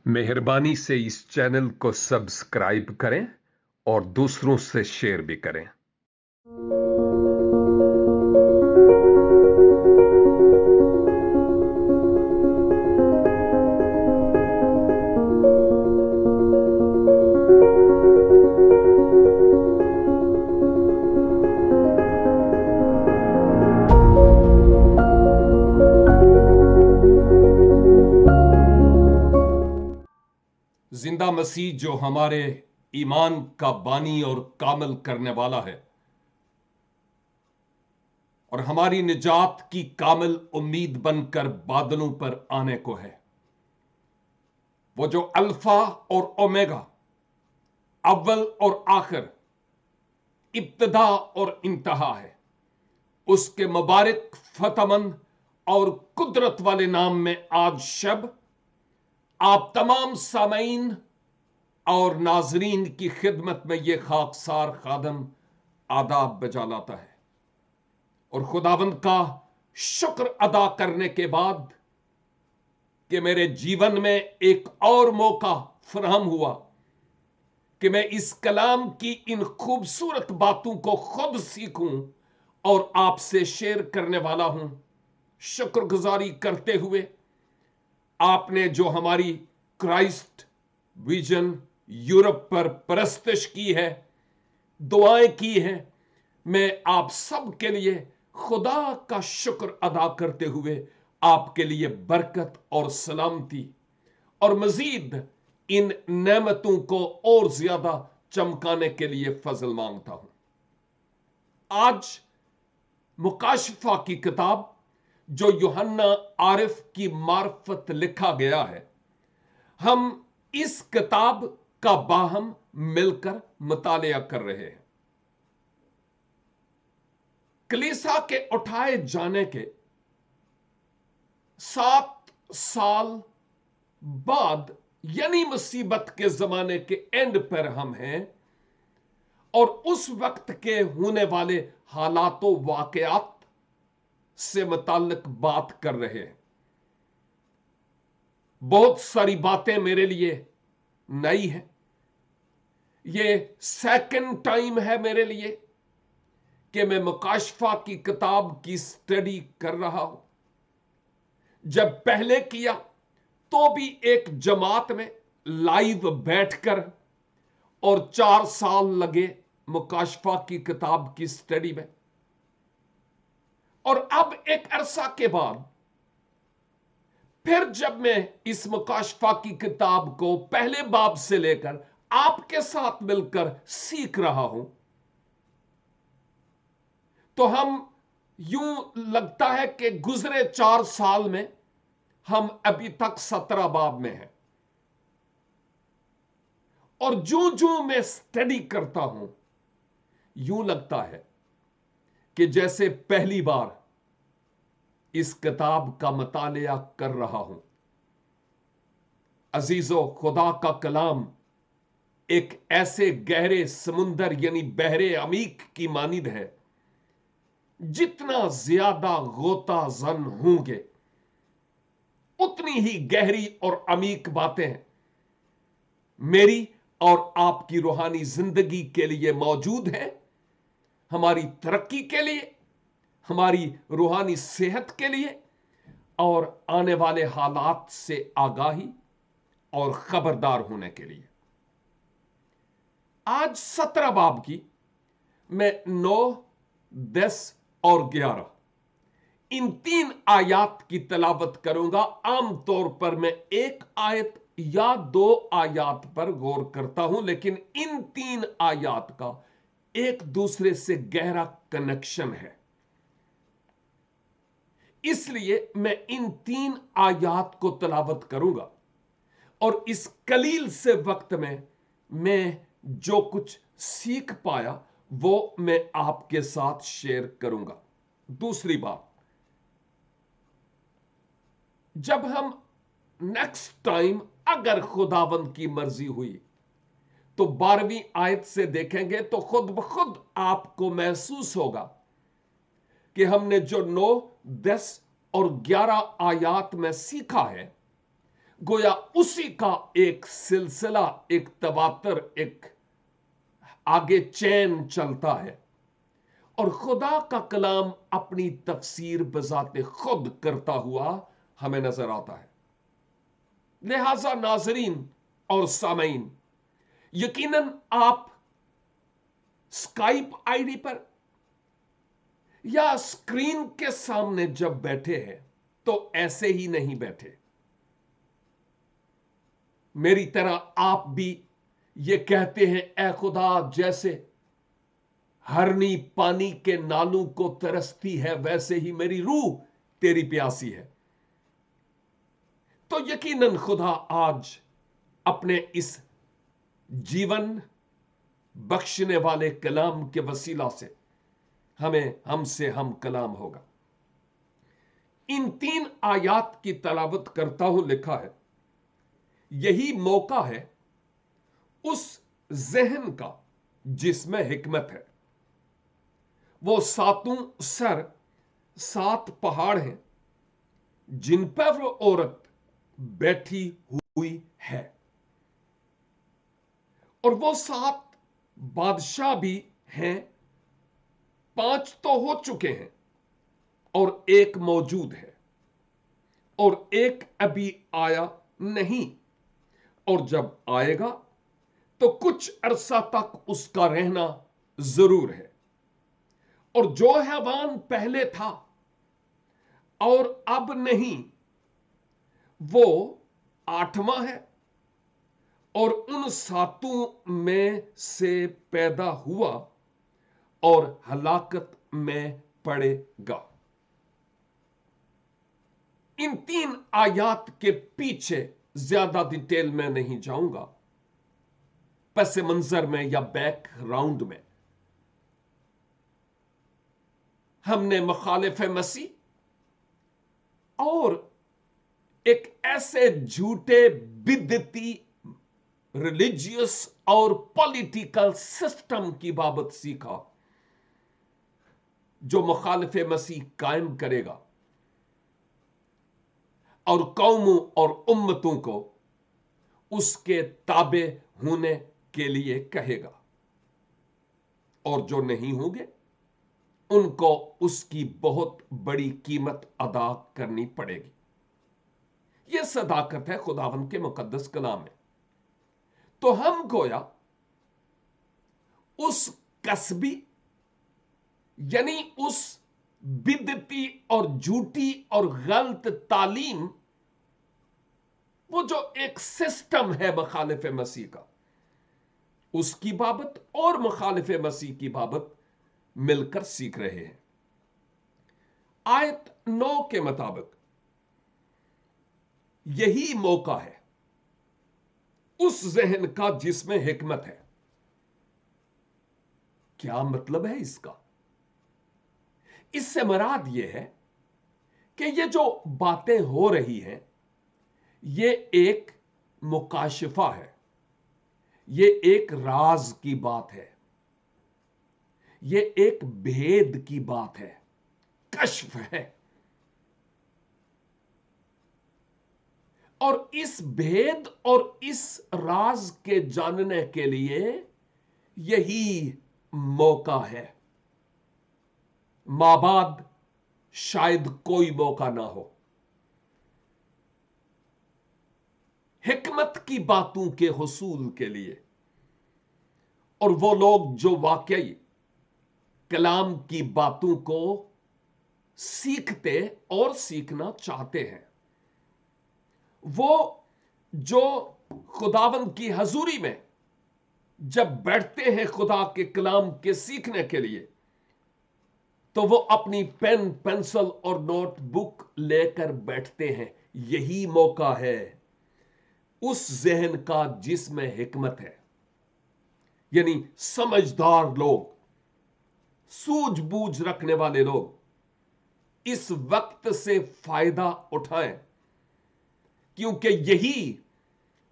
मेहरबानी से इस चैनल को सब्सक्राइब करें और दूसरों से शेयर भी करें। जिंदा मसीह जो हमारे ईमान का बानी और कामल करने वाला है और हमारी निजात की कामिल उम्मीद बनकर बादलों पर आने को है। वो जो अल्फा और ओमेगा, अव्वल और आखिर, इब्तिदा और इंतहा है, उसके मुबारक फतमंद और कुदरत वाले नाम में आज शब आप तमाम सामीन और नाजरीन की खिदमत में यह खाकसार खादम आदाब बजा लाता है और खुदावंद का शुक्र अदा करने के बाद कि मेरे जीवन में एक और मौका फराहम हुआ कि मैं इस कलाम की इन खूबसूरत बातों को खुद सीखूं और आपसे शेयर करने वाला हूं। शुक्रगुजारी करते हुए आपने जो हमारी क्राइस्ट विजन यूरोप पर परस्तिश की है, दुआएं की हैं, मैं आप सब के लिए खुदा का शुक्र अदा करते हुए आपके लिए बरकत और सलामती और मजीद इन नेमतों को और ज्यादा चमकाने के लिए फजल मांगता हूं। आज मुकाशफा की किताब जो यूहन्ना आरिफ की मार्फत लिखा गया है, हम इस किताब का बाहम मिलकर मुतालिया कर रहे हैं। कलीसा के उठाए जाने के 7 साल बाद यानी मुसीबत के जमाने के एंड पर हम हैं और उस वक्त के होने वाले हालातों वाकयात से मुताल्लिक बात कर रहे हैं। बहुत सारी बातें मेरे लिए नई है। ये सेकंड टाइम है मेरे लिए कि मैं मुकाशफा की किताब की स्टडी कर रहा हूं। जब पहले किया तो भी एक जमात में लाइव बैठकर और 4 साल लगे मुकाशफा की किताब की स्टडी में, और अब एक अरसा के बाद फिर जब मैं इस मुकाशफा की किताब को पहले बाब से लेकर आपके साथ मिलकर सीख रहा हूं, तो हम यूं लगता है कि गुजरे 4 साल में हम अभी तक 17 बाब में हैं। और जो जो मैं स्टडी करता हूं, यूं लगता है कि जैसे पहली बार इस किताब का मुतालिया कर रहा हूं। अजीजों, खुदा का कलाम एक ऐसे गहरे समुंदर यानी बहरे अमीक की मानिद है। जितना ज्यादा गोता जन होंगे उतनी ही गहरी और अमीक बातें मेरी और आपकी रूहानी जिंदगी के लिए मौजूद है, हमारी तरक्की के लिए, हमारी रूहानी सेहत के लिए और आने वाले हालात से आगाही और खबरदार होने के लिए। आज 17 बाब की मैं 9, 10 और 11 इन 3 आयात की तलावत करूंगा। आमतौर पर मैं एक आयत या 2 आयात पर गौर करता हूं, लेकिन इन 3 आयात का एक दूसरे से गहरा कनेक्शन है। इसलिए मैं इन 3 आयात को तलावत करूंगा और इस कलील से वक्त में मैं जो कुछ सीख पाया वो मैं आपके साथ शेयर करूंगा। दूसरी बात, जब हम नेक्स्ट टाइम अगर खुदाबंद की मर्जी हुई तो 12वीं आयत से देखेंगे तो खुद ब खुद आपको महसूस होगा कि हमने जो 9, 10 और 11 आयात में सीखा है गोया उसी का एक सिलसिला, एक तवातर, एक आगे चैन चलता है और खुदा का कलाम अपनी तफसीर बजाते खुद करता हुआ हमें नजर आता है। लिहाजा नाजरीन और सामीन, यकीनन आप स्काइप आईडी पर या स्क्रीन के सामने जब बैठे हैं तो ऐसे ही नहीं बैठे। मेरी तरह आप भी ये कहते हैं, ए खुदा, जैसे हरनी पानी के नालों को तरसती है वैसे ही मेरी रूह तेरी प्यासी है। तो यकीनन खुदा आज अपने इस जीवन बख्शने वाले कलाम के वसीला से हमसे हम कलाम होगा। इन 3 आयात की तलावत करता हूं, लिखा है, यही मौका है उस जहन का जिसमें हिकमत है। वो 7 सर 7 पहाड़ हैं जिन पर वो औरत बैठी हुई है, और वो 7 बादशाह भी हैं। 5 तो हो चुके हैं और एक मौजूद है और एक अभी आया नहीं, और जब आएगा तो कुछ अरसा तक उसका रहना जरूर है। और जो हैवान पहले था और अब नहीं, वो 8वां है और उन 7 में से पैदा हुआ और हलाकत में पड़ेगा। इन 3 आयात के पीछे ज्यादा डिटेल में नहीं जाऊंगा, पस मंजर में या बैकग्राउंड में हमने मुखालिफ मसीह और एक ऐसे झूठे बिदती रिलीजियस और पॉलिटिकल सिस्टम की बाबत सीखा जो मुखालिफ मसीह कायम करेगा और कौमों और उम्मतों को उसके ताबे होने के लिए कहेगा, और जो नहीं होंगे उनको उसकी बहुत बड़ी कीमत अदा करनी पड़ेगी। यह सदाकत है खुदावंद के मुकद्दस कलाम में। तो हम गोया उस कसबी यानी उस बिदती और झूठी और गलत तालीम, वो जो एक सिस्टम है मुखालिफ मसीह का, उसकी बाबत और मुखालिफ मसीह की बाबत मिलकर सीख रहे हैं। आयत 9 के मुताबिक यही मौका है उस जहन का जिसमें हिकमत है। क्या मतलब है इसका? इससे मुराद यह है कि ये जो बातें हो रही हैं, ये एक मुकाशिफा है, ये एक राज की बात है, ये एक भेद की बात है, कश्फ है। और इस भेद और इस राज के जानने के लिए यही मौका है। माबाद शायद कोई मौका ना हो। हिकमत की बातों के हुसूल के लिए, और वो लोग जो वाकई कलाम की बातों को सीखते और सीखना चाहते हैं, वो जो खुदावंद की हजूरी में जब बैठते हैं खुदा के कलाम के सीखने के लिए, तो वो अपनी पेन पेंसिल और नोटबुक लेकर बैठते हैं। यही मौका है उस जहन का जिसमें हिकमत है, यानी समझदार लोग, सूझबूझ रखने वाले लोग इस वक्त से फायदा उठाएं, क्योंकि यही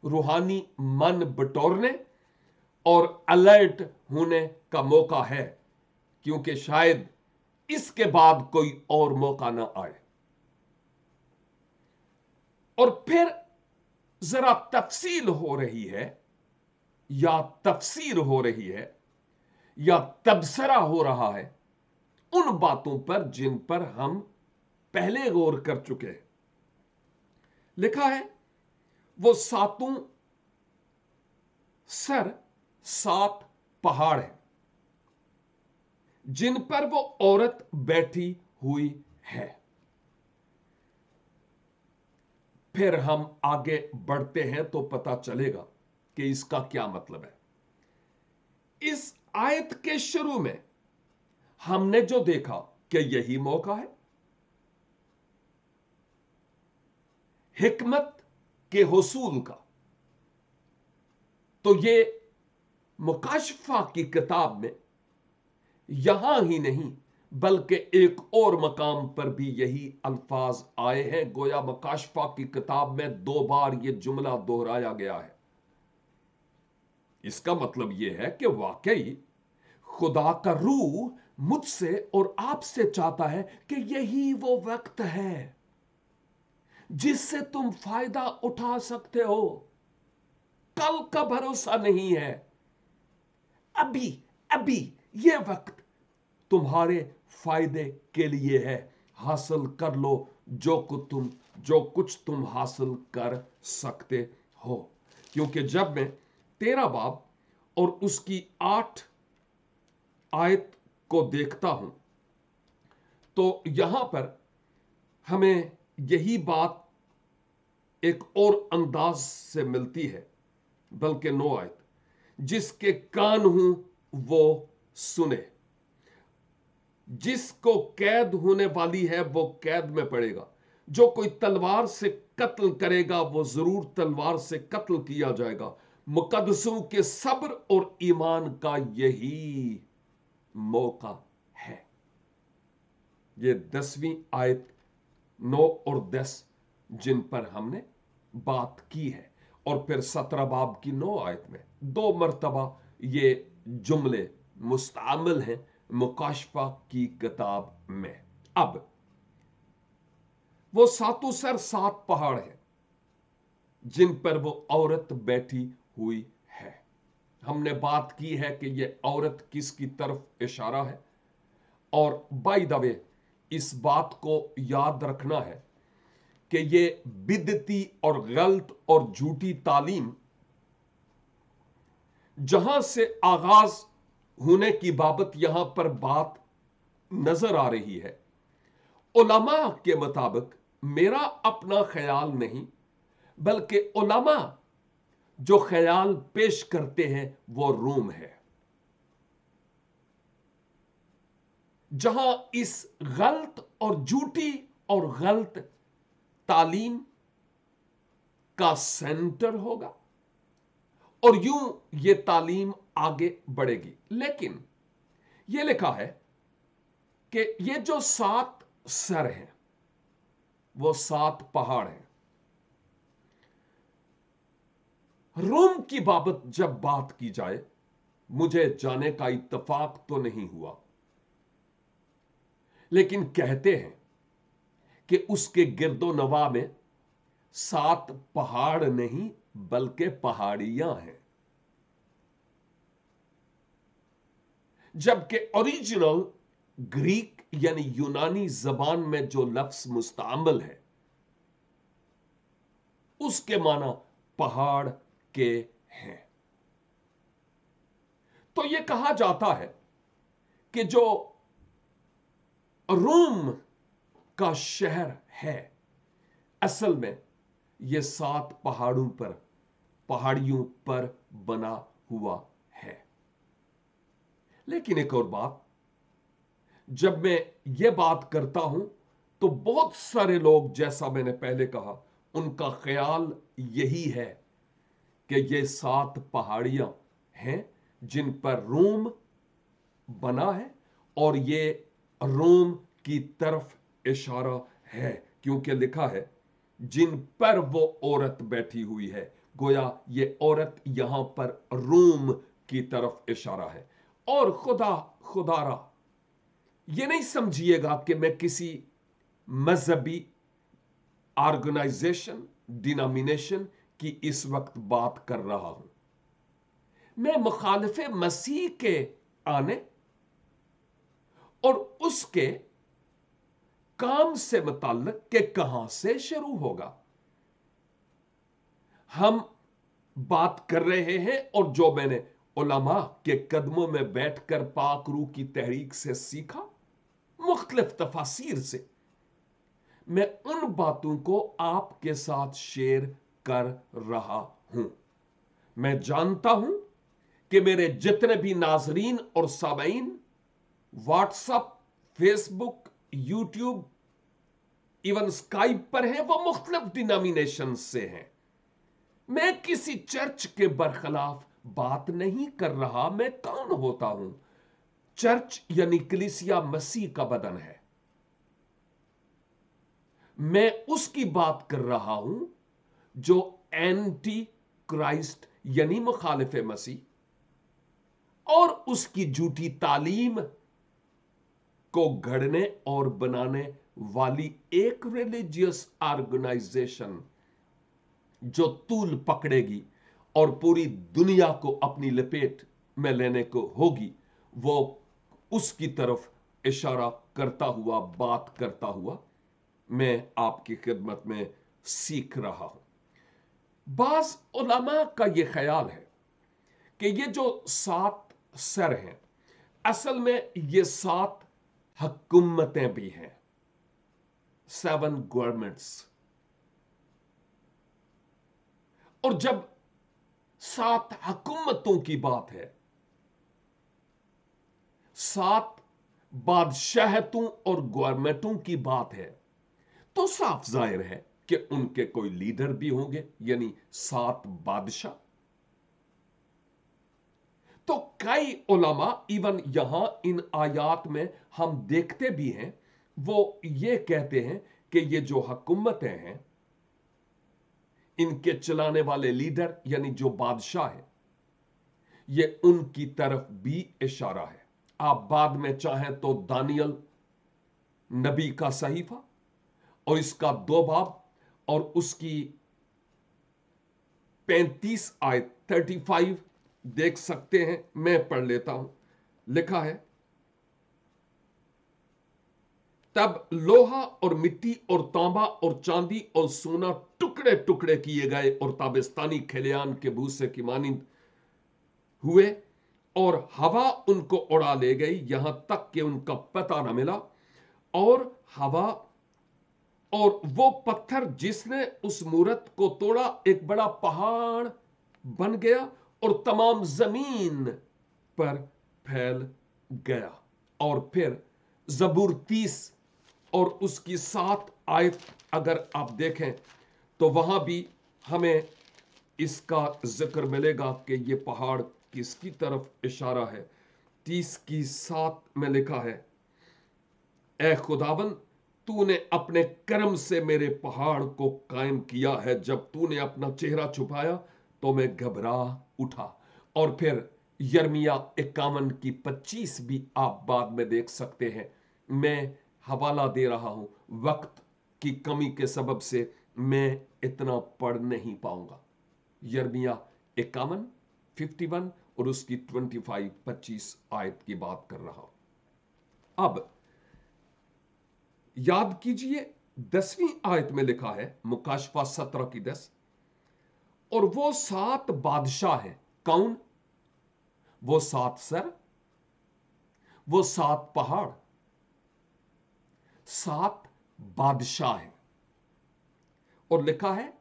रूहानी मन बटोरने और अलर्ट होने का मौका है, क्योंकि शायद इसके बाद कोई और मौका ना आए। और फिर जरा तफसील हो रही है या तफसीर हो रही है या तबसरा हो रहा है उन बातों पर जिन पर हम पहले गौर कर चुके हैं। लिखा है वो सातों सर 7 पहाड़ हैं जिन पर वो औरत बैठी हुई है। फिर हम आगे बढ़ते हैं तो पता चलेगा कि इसका क्या मतलब है। इस आयत के शुरू में हमने जो देखा कि यही मौका है हिकमत के हुसूल का, तो ये मुकाशफा की किताब में यहां ही नहीं बल्कि एक और मकाम पर भी यही अल्फाज आए हैं। गोया मुकाशफा की किताब में 2 बार यह जुमला दोहराया गया है। इसका मतलब यह है कि वाकई खुदा का रूह मुझसे और आपसे चाहता है कि यही वो वक्त है जिससे तुम फायदा उठा सकते हो। कल का भरोसा नहीं है, अभी अभी यह वक्त तुम्हारे फायदे के लिए है। हासिल कर लो जो कुछ तुम हासिल कर सकते हो। क्योंकि जब मैं 13 बाब और उसकी 8 आयत को देखता हूं तो यहां पर हमें यही बात एक और अंदाज से मिलती है। बल्कि 9 आयत, जिसके कान हूं वो सुने, जिसको कैद होने वाली है वो कैद में पड़ेगा, जो कोई तलवार से कत्ल करेगा वो जरूर तलवार से कत्ल किया जाएगा। मुकद्दसों के सब्र और ईमान का यही मौका है। ये 10वीं आयत 9 और 10 जिन पर हमने बात की है। और फिर 17 बाब की 9 आयत में 2 मर्तबा ये जुमले मुस्तामिल हैं मुकाशफा की किताब में। अब वो सातों सर 7 पहाड़ हैं जिन पर वो औरत बैठी हुई है। हमने बात की है कि ये औरत किसकी तरफ इशारा है। और बाय द वे इस बात को याद रखना है कि ये बिदती और गलत और झूठी तालीम जहां से आगाज होने की बाबत यहां पर बात नजर आ रही है, उलमा के मुताबिक, मेरा अपना ख्याल नहीं बल्कि उलमा जो ख्याल पेश करते हैं वो रूम है, जहां इस गलत और झूठी और गलत तालीम का सेंटर होगा और यूं ये तालीम आगे बढ़ेगी। लेकिन यह लिखा है कि ये जो 7 सर हैं वो 7 पहाड़ हैं। रोम की बाबत जब बात की जाए, मुझे जाने का इत्तेफाक तो नहीं हुआ, लेकिन कहते हैं कि उसके गिरदो नवा में 7 पहाड़ नहीं बल्कि पहाड़ियां हैं। जबकि ओरिजिनल ग्रीक यानी यूनानी जबान में जो लफ्ज मुस्तामल है उसके माना पहाड़ के हैं। तो यह कहा जाता है कि जो रोम का शहर है असल में यह 7 पहाड़ियों पर बना हुआ है। लेकिन एक और बात, जब मैं यह बात करता हूं तो बहुत सारे लोग, जैसा मैंने पहले कहा, उनका ख्याल यही है कि ये 7 पहाड़ियां हैं जिन पर रोम बना है और ये रोम की तरफ इशारा है, क्योंकि लिखा है जिन पर वो औरत बैठी हुई है। गोया ये औरत यहां पर रोम की तरफ इशारा है। और खुदारा ये नहीं समझिएगा कि मैं किसी मजहबी ऑर्गेनाइजेशन, डिनोमिनेशन की इस वक्त बात कर रहा हूं। मैं मुखालिफे मसीह के आने और उसके काम से मुताल्लिक के कहां से शुरू होगा। हम बात कर रहे हैं और जो मैंने उलमा के कदमों में बैठकर पाक रूह की तहरीक से सीखा, मुख्तलिफ तफासीर से, मैं उन बातों को आपके साथ शेयर कर रहा हूं। मैं जानता हूं कि मेरे जितने भी नाजरीन और सामीन WhatsApp, Facebook, YouTube, even Skype पर हैं, वो मुख्तलिफ डिनोमिनेशन से हैं। मैं किसी चर्च के बरखिलाफ बात नहीं कर रहा। मैं कौन होता हूं? चर्च यानी कलीसिया मसीह का बदन है। मैं उसकी बात कर रहा हूं जो एंटी क्राइस्ट यानी मुखालिफ मसीह और उसकी झूठी तालीम को घड़ने और बनाने वाली एक रिलीजियस ऑर्गेनाइजेशन जो तूल पकड़ेगी और पूरी दुनिया को अपनी लपेट में लेने को होगी, वो उसकी तरफ इशारा करता हुआ, बात करता हुआ मैं आपकी खिदमत में सीख रहा हूं। बाज उलमा का यह ख्याल है कि ये जो 7 सर हैं, असल में ये 7 हुकूमतें भी हैं, 7 गवर्नमेंट्स। और जब 7 हुकूमतों की बात है, 7 बादशाहतों और गवर्नमेंटों की बात है, तो साफ जाहिर है कि उनके कोई लीडर भी होंगे, यानी 7 बादशाह। तो कई उलमा इवन यहां इन आयात में हम देखते भी हैं, वो ये कहते हैं कि ये जो हुकूमतें हैं, इनके चलाने वाले लीडर यानी जो बादशाह है, ये उनकी तरफ भी इशारा है। आप बाद में चाहें तो दानियल नबी का सहीफा और इसका 2 बाब और उसकी 35 आयत 35 देख सकते हैं। मैं पढ़ लेता हूं। लिखा है, तब लोहा और मिट्टी और तांबा और चांदी और सोना टुकड़े टुकड़े किए गए और ताबिस्तानी खलियान के भूसे की मानिंद हुए और हवा उनको उड़ा ले गई, यहां तक कि उनका पता न मिला। और हवा और वो पत्थर जिसने उस मूरत को तोड़ा एक बड़ा पहाड़ बन गया और तमाम जमीन पर फैल गया। और फिर जबूर 30 और उसकी 7 आयत अगर आप देखें तो वहां भी हमें इसका जिक्र मिलेगा कि ये पहाड़ किसकी तरफ इशारा है। 30 की 7 में लिखा है, ए खुदावन, तूने अपने कर्म से मेरे पहाड़ को कायम किया है। जब तूने अपना चेहरा छुपाया तो मैं घबरा उठा। और फिर यर्मिया 51 की 25 भी आप बाद में देख सकते हैं। मैं हवाला दे रहा हूं, वक्त की कमी के सबब से मैं इतना पढ़ नहीं पाऊंगा। यर्मिया 51, 51 और उसकी 25 आयत की बात कर रहा हूं। अब याद कीजिए 10वीं आयत में लिखा है, मुकाशफा 17 की 10, और वो 7 बादशाह हैं। कौन? वो 7 सर, वो 7 पहाड़, 7 बादशाह हैं। और लिखा है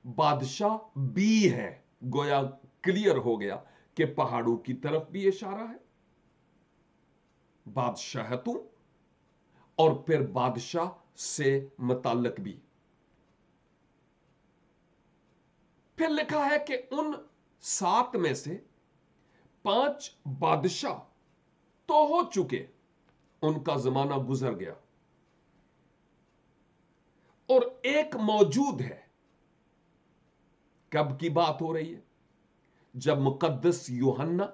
बादशाह भी है। गोया क्लियर हो गया कि पहाड़ों की तरफ भी इशारा है, बादशाहतों और फिर बादशाह से मुताल्लिक भी। फिर लिखा है कि उन 7 में से 5 बादशाह तो हो चुके, उनका जमाना गुजर गया, और एक मौजूद है। कब की बात हो रही है? जब मुकद्दस यूहन्ना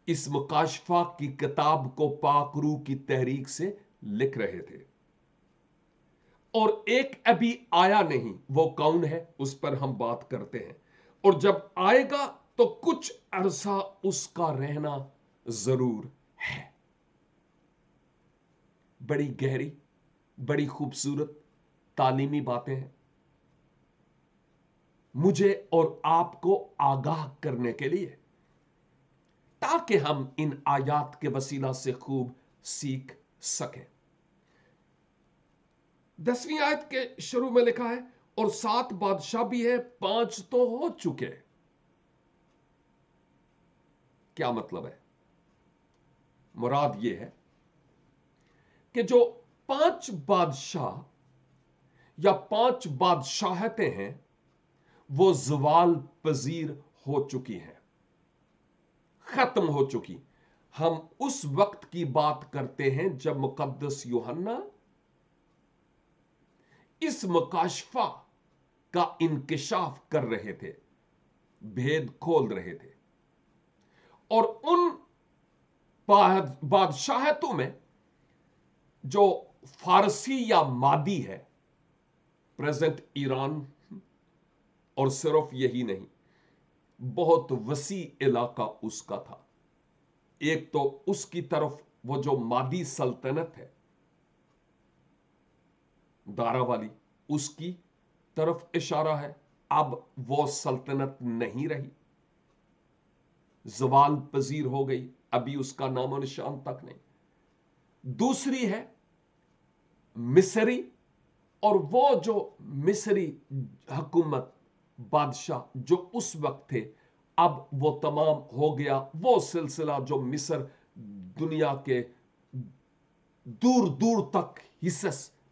इस मुकाशफा की किताब को पाक रूह की तहरीक से लिख रहे थे। और एक अभी आया नहीं। वो कौन है, उस पर हम बात करते हैं। और जब आएगा तो कुछ अरसा उसका रहना जरूर है। बड़ी गहरी, बड़ी खूबसूरत तालीमी बातें हैं, मुझे और आपको आगाह करने के लिए, ताकि हम इन आयात के वसीला से खूब सीख सकें। 10वीं आयत के शुरू में लिखा है, और 7 बादशाह भी है, 5 तो हो चुके। क्या मतलब है? मुराद यह है कि जो 5 बादशाह या 5 बादशाहतें हैं, वो ज़वाल पजीर हो चुकी हैं, खत्म हो चुकी। हम उस वक्त की बात करते हैं जब मुकद्दस यूहन्ना इस मुकाशफा का इंकिशाफ कर रहे थे, भेद खोल रहे थे। और उन बादशाहतों में जो फारसी या मादी है, प्रेजेंट ईरान, और सिर्फ यही नहीं, बहुत वसी इलाका उसका था। एक तो उसकी तरफ वो जो मादी सल्तनत है, दारा वाली, उसकी तरफ इशारा है। अब वो सल्तनत नहीं रही, ज़वाल पजीर हो गई, अभी उसका नामो निशान तक नहीं। दूसरी है मिस्री, और वो जो मिस्री हुकूमत, बादशाह जो उस वक्त थे, अब वो तमाम हो गया। वो सिलसिला जो मिस्र दुनिया के दूर दूर तक हिस्से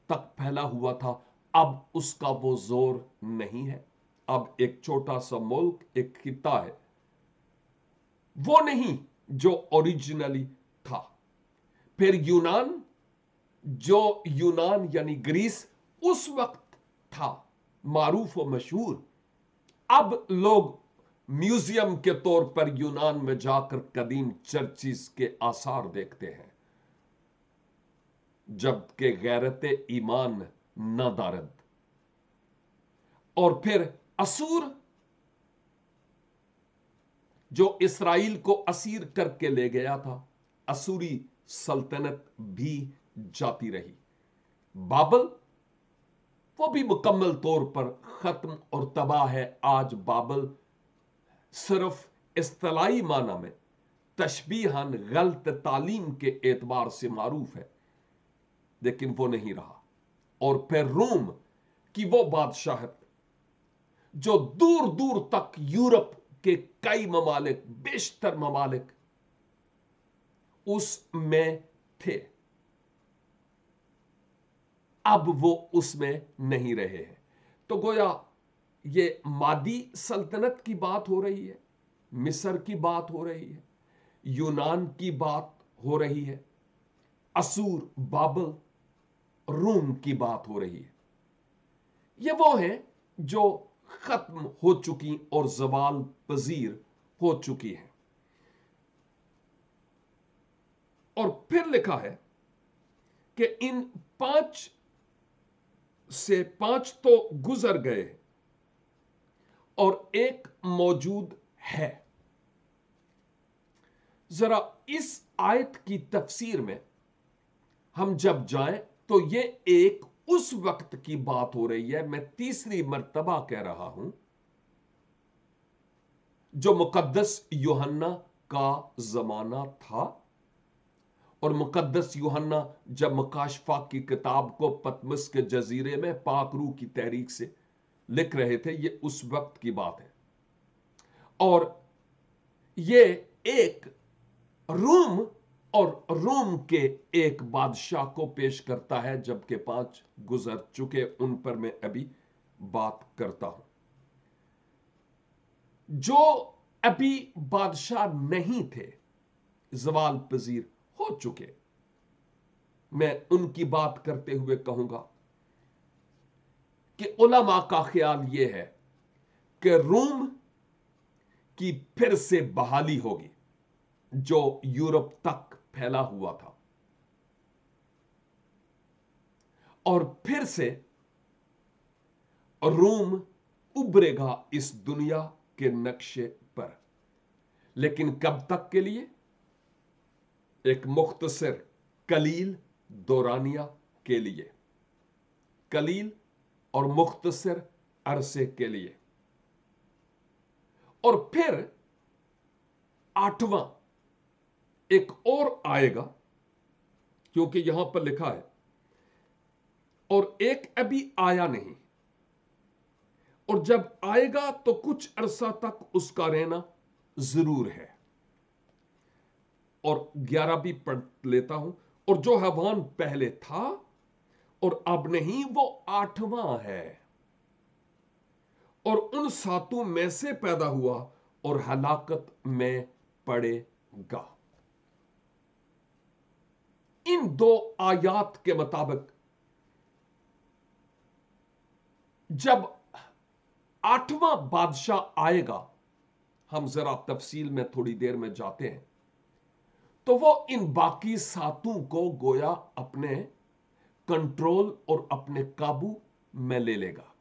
तक फैला हुआ था, अब उसका वो जोर नहीं है। अब एक छोटा सा मुल्क, एक खिता है, वो नहीं जो ओरिजिनली था। फिर यूनान, जो यूनान यानी ग्रीस उस वक्त था मारूफ और मशहूर, अब लोग म्यूजियम के तौर पर यूनान में जाकर कदीम चर्चिस के आसार देखते हैं, जबकि गैरत ईमान न दारद। और फिर असूर, जो इसराइल को असीर करके ले गया था, असूरी सल्तनत भी जाती रही। बाबल, वो भी मुकम्मल तौर पर खत्म और तबाह है। आज बाबल सिर्फ इस्तिलाई माना में तशबीहन गलत तालीम के एतबार से मारूफ है, लेकिन वो नहीं रहा। और फिर रोम की वो बादशाहत जो दूर दूर तक यूरोप के कई ममालिक, बेशतर ममालिक उसमें थे, अब वो उसमें नहीं रहे हैं। तो गोया ये मादी सल्तनत की बात हो रही है, मिस्र की बात हो रही है, यूनान की बात हो रही है, असूर, बाबल, रूम की बात हो रही है। ये वो हैं जो खत्म हो चुकी और ज़वाल पजीर हो चुकी हैं। और फिर लिखा है कि इन 5 से 5 तो गुजर गए और एक मौजूद है। जरा इस आयत की तफसीर में हम जब जाएं तो ये एक उस वक्त की बात हो रही है, मैं तीसरी मर्तबा कह रहा हूं, जो मुकद्दस यूहन्ना का जमाना था। और मुकद्दस यूहन्ना जब मुकाशफा की किताब को पतमस के जजीरे में पाक रूह की तहरीक से लिख रहे थे, ये उस वक्त की बात है। और ये एक रूम और रोम के एक बादशाह को पेश करता है, जबकि 5 गुजर चुके, उन पर मैं अभी बात करता हूं। जो अभी बादशाह नहीं थे, ज़वाल पजीर हो चुके, मैं उनकी बात करते हुए कहूंगा कि उलमा का ख्याल यह है कि रूम की फिर से बहाली होगी, जो यूरोप तक फैला हुआ था, और फिर से रूम उभरेगा इस दुनिया के नक्शे पर, लेकिन कब तक के लिए? एक मुख्तसर कलील दौरानिया के लिए, कलील और मुख्तसर अरसे के लिए। और फिर आठवां एक और आएगा, क्योंकि यहां पर लिखा है और एक अभी आया नहीं, और जब आएगा तो कुछ अरसा तक उसका रहना जरूर है। और 11 भी पढ़ लेता हूं। और जो हैवान पहले था और अब नहीं, वो आठवां है, और उन सातों में से पैदा हुआ और हलाकत में पड़ेगा। इन दो आयात के मुताबिक जब आठवां बादशाह आएगा, हम जरा तफसील में थोड़ी देर में जाते हैं, तो वो इन बाकी सातों को गोया अपने कंट्रोल और अपने काबू में ले लेगा,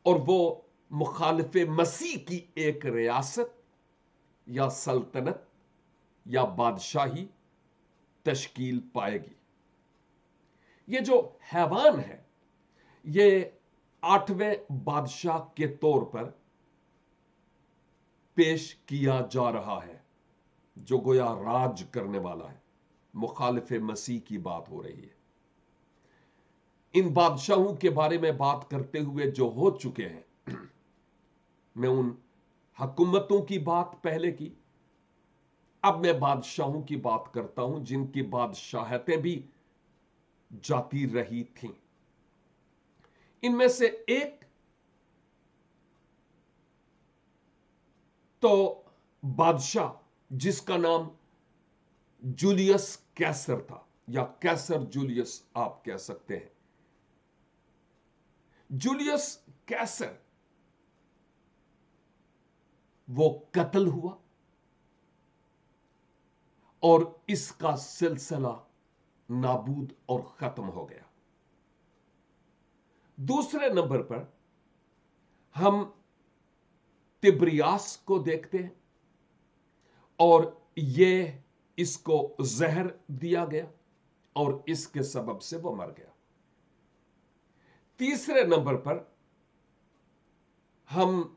और वो मुखालिफ मसीह की एक रियासत या सल्तनत या बादशाही तश्कील पाएगी। ये जो हैवान है, ये आठवें बादशाह के तौर पर पेश किया जा रहा है, जो गोया राज करने वाला है। मुखालिफ मसीह की बात हो रही है। इन बादशाहों के बारे में बात करते हुए जो हो चुके हैं, मैं उन हुकूमतों की बात पहले की, अब मैं बादशाहों की बात करता हूं जिनकी बादशाहतें भी जाती रही थीं। इनमें से एक तो बादशाह जिसका नाम जूलियस कैसर था, या कैसर जूलियस आप कह सकते हैं। जूलियस कैसर वो कत्ल हुआ और इसका सिलसिला नाबूद और खत्म हो गया। दूसरे नंबर पर हम तिब्रियास को देखते हैं, और ये इसको जहर दिया गया और इसके सबब से वो मर गया। तीसरे नंबर पर हम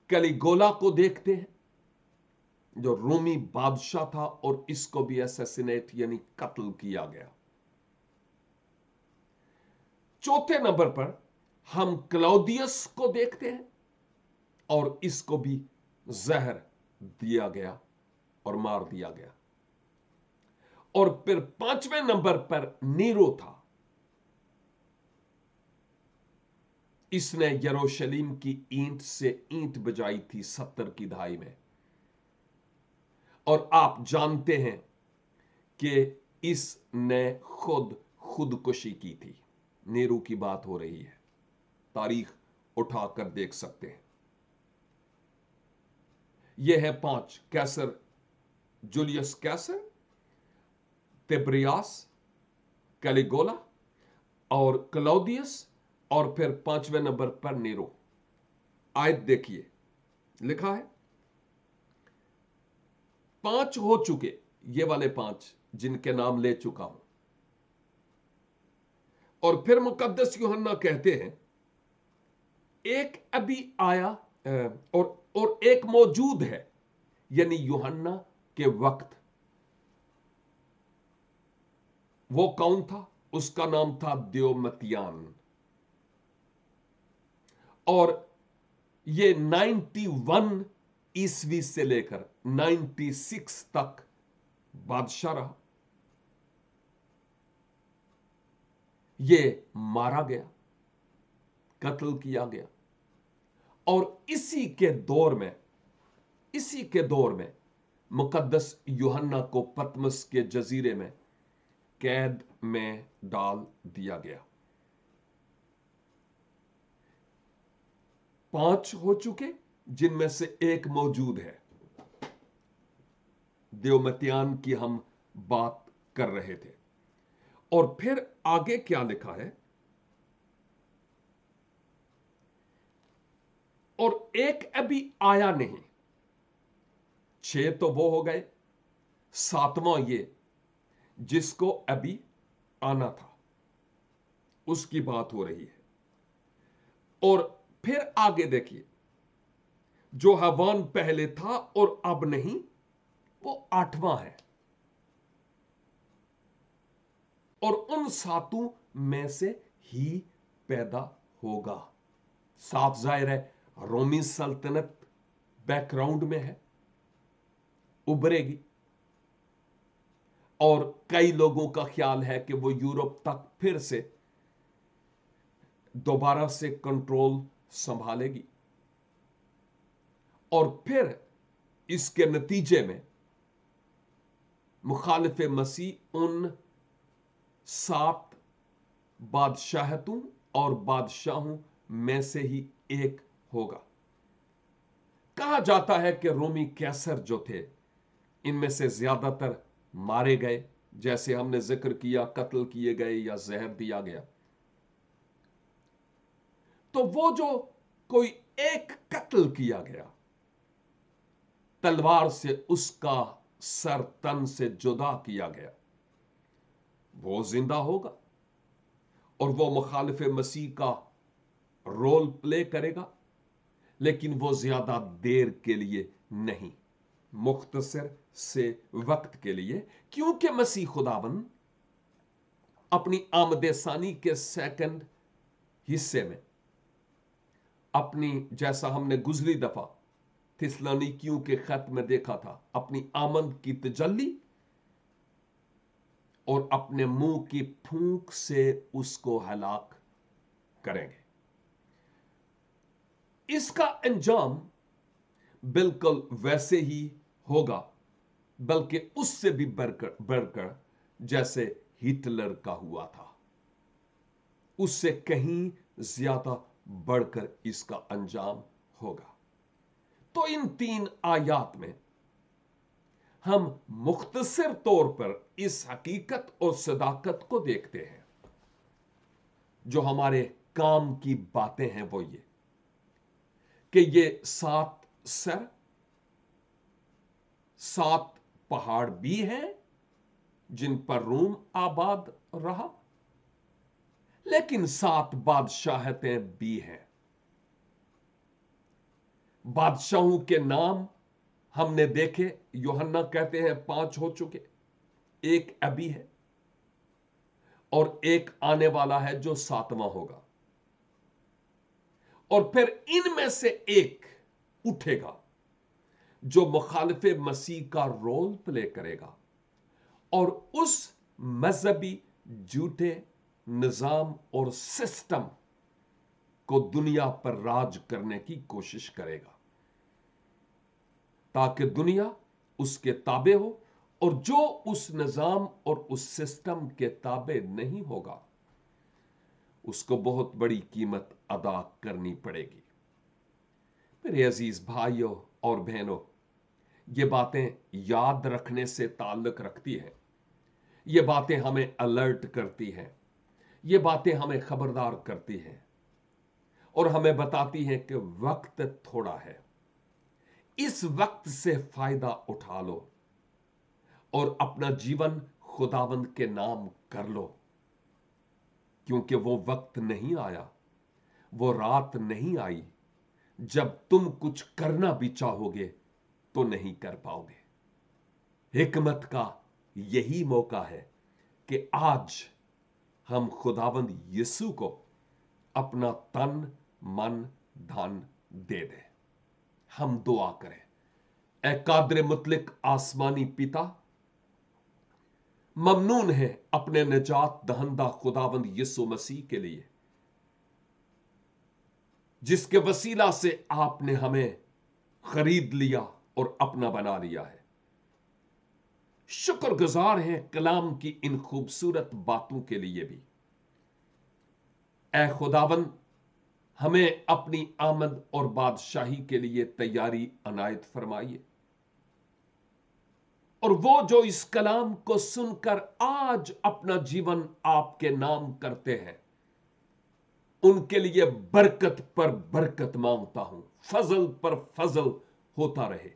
कैलिगोला को देखते हैं, जो रोमी बादशाह था, और इसको भी असैसिनेट यानी कत्ल किया गया। चौथे नंबर पर हम क्लौदियस को देखते हैं, और इसको भी जहर दिया गया और मार दिया गया। और फिर पांचवें नंबर पर नीरो था। इसने यरूशलेम की ईंट से ईंट बजाई थी 70 की दहाई में, और आप जानते हैं कि इसने खुदकुशी की थी। नीरो की बात हो रही है, तारीख उठाकर देख सकते हैं। यह है 5: कैसर जूलियस कैसर, तिब्रियास, कैलिगोला और क्लौदियस, और फिर 5वें नंबर पर नीरो। आयत देखिए, लिखा है 5 हो चुके, ये वाले 5 जिनके नाम ले चुका हूं। और फिर मुकद्दस यूहन्ना कहते हैं एक अभी आया और एक मौजूद है, यानी यूहन्ना के वक्त। वो कौन था? उसका नाम था दियोमतियान। और ये 91 ईस्वी से लेकर 96 तक बादशाह रहा। ये मारा गया, कत्ल किया गया, और इसी के दौर में मुकद्दस यूहन्ना को पतमस के जजीरे में कैद में डाल दिया गया। 5 हो चुके, जिनमें से एक मौजूद है। दियोमतियान की हम बात कर रहे थे। और फिर आगे क्या लिखा है? और एक अभी आया नहीं। 6 तो वो हो गए, 7वां ये जिसको अभी आना था, उसकी बात हो रही है। और फिर आगे देखिए, जो हवान पहले था और अब नहीं, वो 8वां है। और उन 7 में से ही पैदा होगा। साफ जाहिर है, रोमी सल्तनत बैकग्राउंड में है, उभरेगी। और कई लोगों का ख्याल है कि वो यूरोप तक फिर से दोबारा से कंट्रोल संभालेगी। और फिर इसके नतीजे में मुखालिफ मसीह उन 7 बादशाहतों और बादशाहों में से ही एक होगा। कहा जाता है कि रोमी कैसर जो थे, इनमें से ज्यादातर मारे गए, जैसे हमने जिक्र किया, कत्ल किए गए या जहर दिया गया। तो वो जो कोई एक कत्ल किया गया, तलवार से उसका सर तन से जुदा किया गया, वो जिंदा होगा और वो मुखालिफ मसीह का रोल प्ले करेगा, लेकिन वो ज्यादा देर के लिए नहीं, मुख्तसर से वक्त के लिए। क्योंकि मसीह खुदाबंद अपनी आमदेसानी के सेकंड हिस्से में अपनी, जैसा हमने गुजरी दफा थिस्सलुनीकियों के खत में देखा था, अपनी आमद की तजल्ली और अपने मुंह की फूंक से उसको हलाक करेंगे। इसका अंजाम बिल्कुल वैसे ही होगा, बल्कि उससे भी बढ़कर जैसे हिटलर का हुआ था, उससे कहीं ज्यादा बढ़कर इसका अंजाम होगा। तो इन 3 आयात में हम मुख्तसर तौर पर इस हकीकत और सदाकत को देखते हैं। जो हमारे काम की बातें हैं वो ये कि ये 7 सर, 7 पहाड़ भी हैं जिन पर रोम आबाद रहा, लेकिन 7 बादशाहतें भी हैं। बादशाहों के नाम हमने देखे, यूहन्ना कहते हैं 5 हो चुके, एक अभी है और एक आने वाला है जो 7वां होगा। और फिर इनमें से एक उठेगा जो मुखालिफ मसीह का रोल प्ले करेगा और उस मजहबी झूठे निजाम और सिस्टम को दुनिया पर राज करने की कोशिश करेगा, ताकि दुनिया उसके ताबे हो। और जो उस निजाम और उस सिस्टम के ताबे नहीं होगा, उसको बहुत बड़ी कीमत अदा करनी पड़ेगी। मेरे अजीज भाइयों और बहनों, ये बातें याद रखने से ताल्लुक रखती हैं। ये बातें हमें अलर्ट करती हैं, ये बातें हमें खबरदार करती हैं और हमें बताती हैं कि वक्त थोड़ा है, इस वक्त से फायदा उठा लो और अपना जीवन खुदावंद के नाम कर लो। क्योंकि वो वक्त नहीं आया, वो रात नहीं आई जब तुम कुछ करना भी चाहोगे तो नहीं कर पाओगे। हिकमत का यही मौका है कि आज हम खुदावंद यीशु को अपना तन मन धन दे दें। हम दुआ करें। ए कादर मुतलिक आसमानी पिता, ममनून है अपने निजात दहंदा खुदावंद यीशु मसीह के लिए, जिसके वसीला से आपने हमें खरीद लिया और अपना बना लिया है। शुक्रगुजार हैं कलाम की इन खूबसूरत बातों के लिए भी। ए खुदावंद, हमें अपनी आमद और बादशाही के लिए तैयारी अनायत फरमाइए। और वो जो इस कलाम को सुनकर आज अपना जीवन आपके नाम करते हैं, उनके लिए बरकत पर बरकत मांगता हूं, फजल पर फजल होता रहे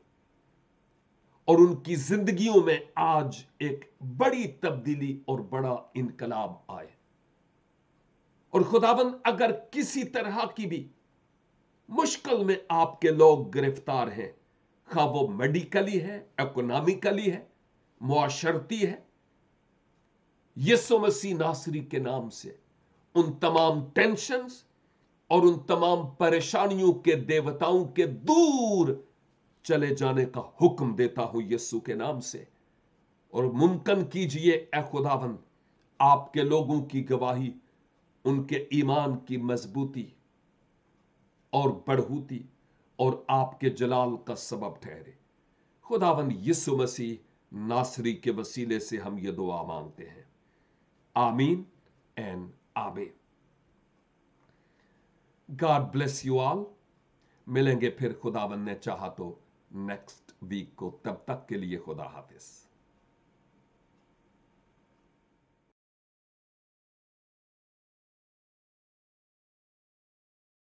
और उनकी जिंदगियों में आज एक बड़ी तब्दीली और बड़ा इनकलाब आए। और खुदाबंद, अगर किसी तरह की भी मुश्किल में आपके लोग गिरफ्तार हैं, खा वो मेडिकली है, इकोनॉमिकली है, मुआशरती है, यीशु मसीह नासरी के नाम से उन तमाम टेंशन्स और उन तमाम परेशानियों के देवताओं के दूर चले जाने का हुक्म देता हूं यीशु के नाम से। और मुमकिन कीजिए ए खुदाबंद, आपके लोगों की गवाही उनके ईमान की मजबूती और बढ़ूती और आपके जलाल का सबब ठहरे। खुदावंद यीशु मसीह नासरी के वसीले से हम ये दुआ मांगते हैं, आमीन एंड आमीन। God bless you all. मिलेंगे फिर खुदावंद ने चाहा तो नेक्स्ट वीक को। तब तक के लिए खुदा हाफिज।